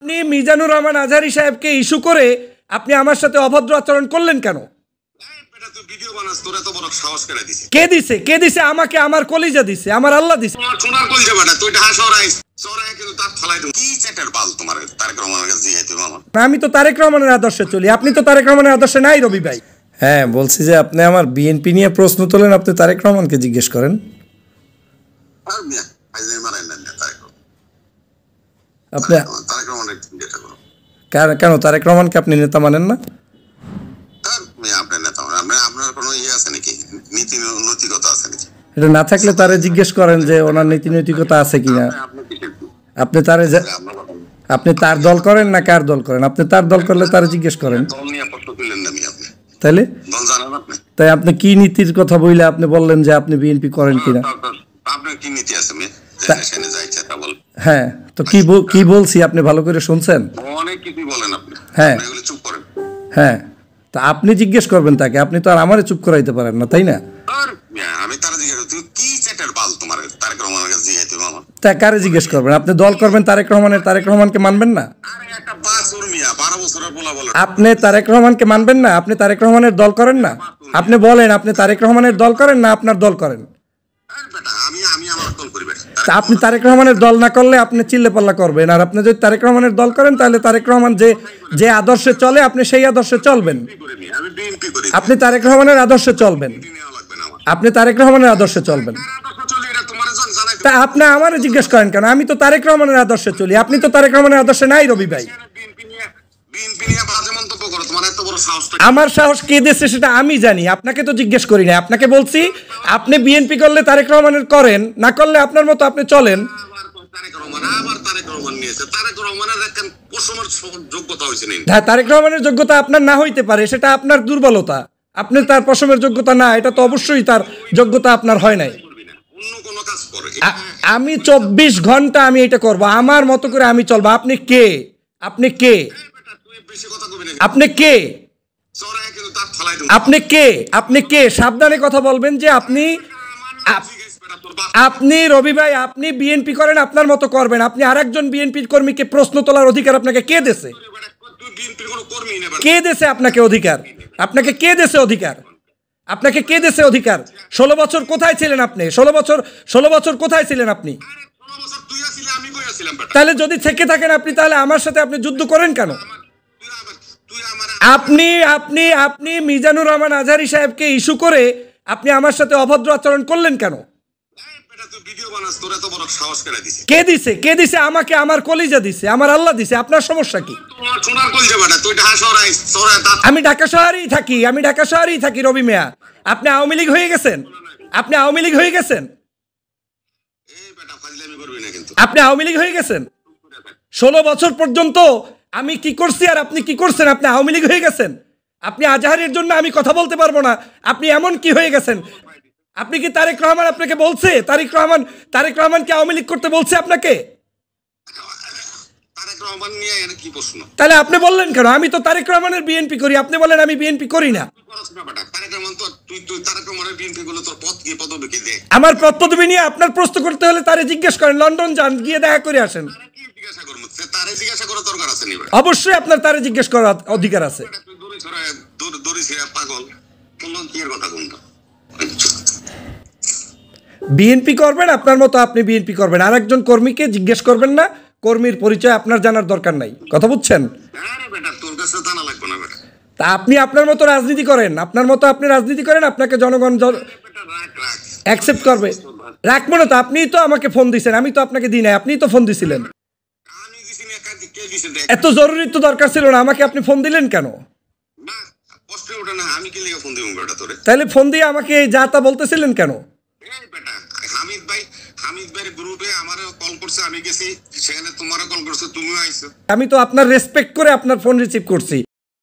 আপনি মিজানুর রহমান আজহারী সাহেবকে ইস্যু করে আপনি আমার সাথে অভদ্র আচরণ করলেন কেন? কে দিছে? কে দিছে? আমাকে আমার কলিজা দিছে, আমার আল্লাহ দিছে। আমি তো তারেক রহমানের আদর্শে চলি, আপনি তো তারেক রহমানের আদর্শে নাই রবি ভাই। হ্যাঁ, বলছি যে আপনি আমার বিএনপি নিয়ে প্রশ্ন তোলেন, আপনি তারেক রহমানকে জিজ্ঞেস করেন। আপনি কেন তারেক রহমানকে আপনি নেতা মানেন না? এটা না থাকলে তারে জিজ্ঞেস করেন যে ওনার নীতি নৈতিকতা আছে কিনা। আপনি তারে আপনি তার দল করেন না কার দল করেন? আপনি তার দল করলে তারে জিজ্ঞেস করেন। তাইলে তাই আপনি কি নীতির কথা বইলে আপনি বললেন যে আপনি বিএনপি করেন কিনা? হ্যাঁ, তো কি বলছি আপনি ভালো করে শুনছেন? হ্যাঁ হ্যাঁ, তা আপনি জিজ্ঞেস করবেন তাকে, আপনি তো আর আমারে চুপ করাইতে পারেন না, তাই না? তা কারে জিজ্ঞেস করবেন? আপনি দল করবেন তারেক রহমানকে মানবেন না? আপনি তারেক রহমানকে মানবেন না? আপনি তারেক রহমানের দল করেন না? আপনি বলেন আপনি তারেক রহমানের দল করেন না আপনার দল করেন? আপনি তারেক রহমানের দল না করলে আপনি চিল্লে পাল্লা করবেন, আর আপনি যদি তারেক রহমানের দল করেন তাহলে তারেক রহমান যে আদর্শে চলে আপনি সেই আদর্শে চলবেন। আপনি তারেক রহমানের আদর্শে চলবেন, আপনি তারেক রহমানের আদর্শে চলবেন। তা আপনি আমারে জিজ্ঞেস করেন কেন? আমি তো তারেক রহমানের আদর্শে চলি, আপনি তো তারেক রহমানের আদর্শে নাই রবি ভাই। আমার সাহস কে দিয়েছে সেটা আমি জানি, আপনাকে তো জিজ্ঞেস করি না। আপনাকে বলছি আপনি বিএনপি করলে তারেক রহমানের করেন, না করলে আপনার মতো আপনি চলেন। হ্যাঁ, তারেক রহমানের যোগ্যতা আপনার না হইতে পারে, সেটা আপনার দুর্বলতা। আপনি তার পশমের যোগ্যতা না, এটা তো অবশ্যই তার যোগ্যতা আপনার হয় নাই। আমি 24 ঘন্টা আমি এটা করব, আমার মতো করে আমি চলবো। আপনি কে? আপনি কে? আপনি কে? আপনি কে? আপনি কে? সাবধানে কথা বলবেন যে আপনি রবি ভাই আপনি বিএনপি করেন, আপনার মতো করবেন। আপনি আরেকজন বিএনপি কর্মীকে প্রশ্ন তোলার অধিকার আপনাকে কে দিয়েছে? কে দিয়েছে আপনাকে অধিকার? আপনাকে কে দিয়েছে অধিকার? আপনাকে কে দিয়েছে অধিকার? 16 বছর কোথায় ছিলেন আপনি? 16 বছর কোথায় ছিলেন আপনি? তাহলে যদি থেকে থাকেন আপনি, তাহলে আমার সাথে আপনি যুদ্ধ করেন কেন? আপনি মিজানুর রহমান আজহারী সাহেবকে ইস্যু করে আপনি আমার সাথে অভদ্র আচরণ করলেন কেন? কে দিছে? কে দিছে? আমাকে আমার কলিজা দিছে, আমার আল্লাহ দিছে। আপনার সমস্যা কি? আমি ঢাকা শহরেই থাকি, আমি ঢাকা শহরেই থাকি রবি মিয়া। আপনি আওয়ামী লীগ হয়ে গেছেন, আপনি আওয়ামী লীগ হয়ে গেছেন, আপনি আওয়ামী লীগ হয়ে গেছেন। 16 বছর পর্যন্ত আমি কি করছি আর আপনি কি করছেন? আপনি আওয়ামী লীগ হয়ে গেছেন। আপনি আজহারের জন্য আমি কথা বলতে পারবো না, আপনি এমন কি হয়ে গেছেন? আপনি কি তারেক রহমান আপনাকে বলছে? তারেক রহমান কি আওয়ামী লীগ করতে বলছে আপনাকে? তাহলে আপনি বললেন কেন? আমি তো তারেক রহমানের বিএনপি করি, আপনি বলেন আমি বিএনপি করি না। আমার পদ পদবি নিয়ে আপনার প্রশ্ন করতে হলে তারে জিজ্ঞেস করেন, লন্ডন যান, গিয়ে দেখা করে আসেন। অবশ্যই আপনার তারে জিজ্ঞেস করার অধিকার আছে। বিএনপি করবেন আপনার মতো, আপনি বিএনপি করবেন, আর একজন কর্মীকে জিজ্ঞেস করবেন না। কর্মীর পরিচয় আপনার জানার দরকার নাই, কথা বুঝছেন? তা আপনি আপনার মতো রাজনীতি করেন, আপনার মতো আপনি রাজনীতি করেন, আপনাকে জনগণ অ্যাকসেপ্ট করবে। রাখবো না তো, আপনিই তো আমাকে ফোন দিয়েছেন, আমি তো আপনাকে দিই নাই, আপনিই তো ফোন দিছিলেন। এত জরুরি তো দরকার ছিল না, আমাকে আপনি ফোন দিলেন কেন? তাহলে ফোন দিয়ে আমাকে যা তা বলতেছিলেন কেন? আমি তো আপনার রেসপেক্ট করে আপনার ফোন রিসিভ করছি।